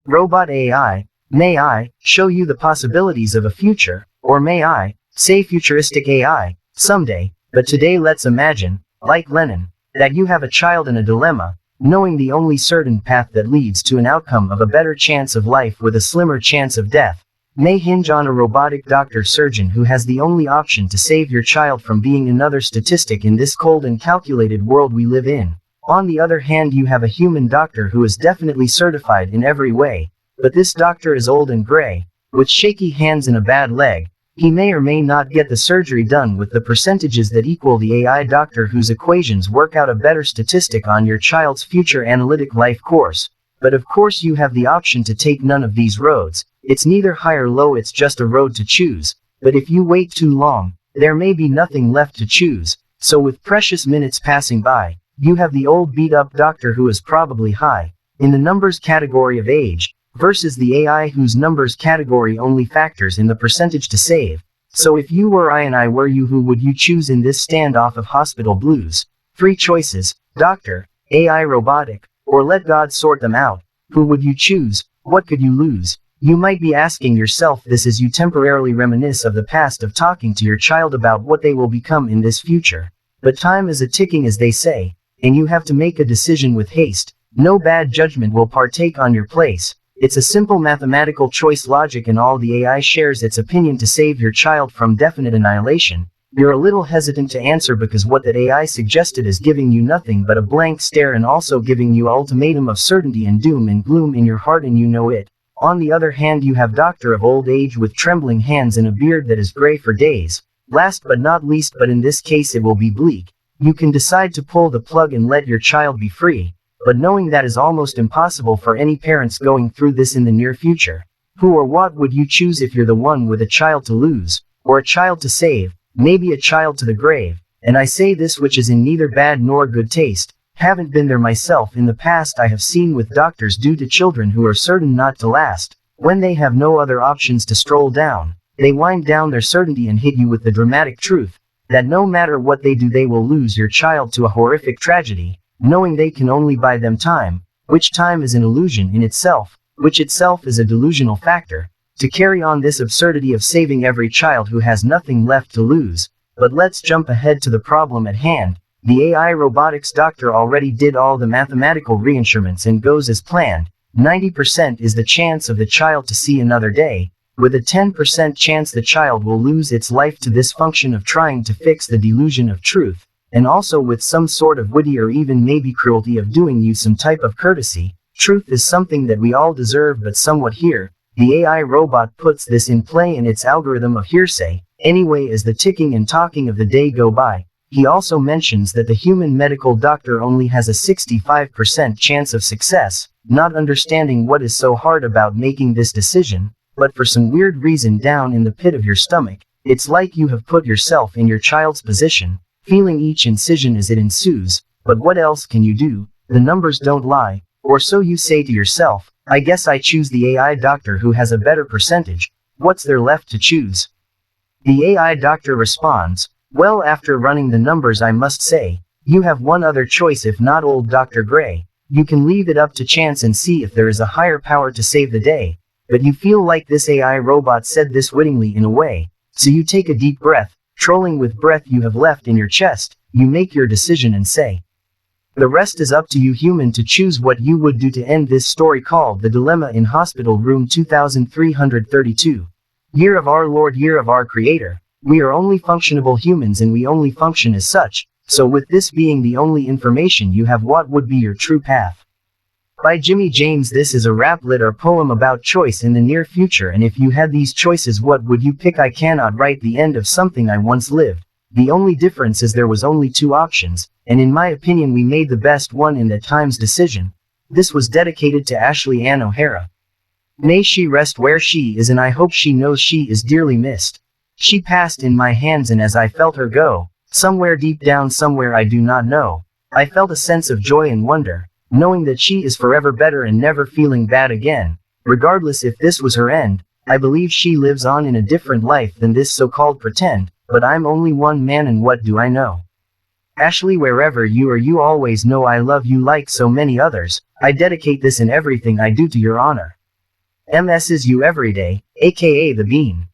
Robot AI, may I show you the possibilities of a future, or may I say futuristic AI, someday, but today let's imagine, like Lenin, that you have a child in a dilemma, knowing the only certain path that leads to an outcome of a better chance of life with a slimmer chance of death, may hinge on a robotic doctor surgeon who has the only option to save your child from being another statistic in this cold and calculated world we live in. On the other hand, you have a human doctor who is definitely certified in every way, but this doctor is old and gray, with shaky hands and a bad leg. He may or may not get the surgery done with the percentages that equal the AI doctor whose equations work out a better statistic on your child's future analytic life course. But of course you have the option to take none of these roads. It's neither high or low, it's just a road to choose. But if you wait too long, there may be nothing left to choose. So with precious minutes passing by, you have the old beat-up doctor who is probably high in the numbers category of age, versus the AI whose numbers category only factors in the percentage to save. So if you were I and I were you, who would you choose in this standoff of hospital blues? 3 choices: doctor, AI, robotic, or let God sort them out. Who would you choose? What could you lose? You might be asking yourself this as you temporarily reminisce of the past of talking to your child about what they will become in this future. But time is a-ticking, as they say, and you have to make a decision with haste. No bad judgment will partake on your place. It's a simple mathematical choice logic, and all the AI shares its opinion to save your child from definite annihilation. You're a little hesitant to answer because what that AI suggested is giving you nothing but a blank stare, and also giving you an ultimatum of certainty and doom and gloom in your heart, and you know it. On the other hand, you have doctor of old age with trembling hands and a beard that is gray for days. Last but not least, but in this case it will be bleak. You can decide to pull the plug and let your child be free, but knowing that is almost impossible for any parents going through this in the near future. Who or what would you choose if you're the one with a child to lose, or a child to save, maybe a child to the grave? And I say this which is in neither bad nor good taste. Haven't been there myself. In the past I have seen with doctors due to children who are certain not to last. When they have no other options to stroll down, they wind down their certainty and hit you with the dramatic truth that no matter what they do they will lose your child to a horrific tragedy, knowing they can only buy them time, which time is an illusion in itself, which itself is a delusional factor, to carry on this absurdity of saving every child who has nothing left to lose. But let's jump ahead to the problem at hand. The AI robotics doctor already did all the mathematical reinsurements and goes as planned. 90% is the chance of the child to see another day, with a 10% chance the child will lose its life to this function of trying to fix the delusion of truth, and also with some sort of witty or even maybe cruelty of doing you some type of courtesy. Truth is something that we all deserve, but somewhat here, the AI robot puts this in play in its algorithm of hearsay. Anyway, as the ticking and talking of the day go by, he also mentions that the human medical doctor only has a 65% chance of success, not understanding what is so hard about making this decision. But for some weird reason down in the pit of your stomach, it's like you have put yourself in your child's position, feeling each incision as it ensues. But what else can you do? The numbers don't lie. Or so you say to yourself. I guess I choose the AI doctor who has a better percentage. What's there left to choose? The AI doctor responds, well, after running the numbers I must say, you have one other choice. If not old Dr. Gray, you can leave it up to chance and see if there is a higher power to save the day. But you feel like this AI robot said this wittingly in a way, so you take a deep breath, trolling with breath you have left in your chest. You make your decision and say, the rest is up to you, human, to choose what you would do to end this story called The Dilemma in Hospital Room 2332. Year of our Lord, year of our Creator. We are only functionable humans and we only function as such, so with this being the only information you have, what would be your true path? By Jimmy James. This is a rap-lit or poem about choice in the near future, and if you had these choices, what would you pick? I cannot write the end of something I once lived. The only difference is there was only 2 options, and in my opinion we made the best one in that time's decision. This was dedicated to Ashley Ann O'Hara. May she rest where she is, and I hope she knows she is dearly missed. She passed in my hands, and as I felt her go, somewhere deep down, somewhere I do not know, I felt a sense of joy and wonder, knowing that she is forever better and never feeling bad again. Regardless if this was her end, I believe she lives on in a different life than this so-called pretend, but I'm only one man and what do I know? Ashley, wherever you are, you always know I love you like so many others. I dedicate this in everything I do to your honor. MS's you every day, aka the bean.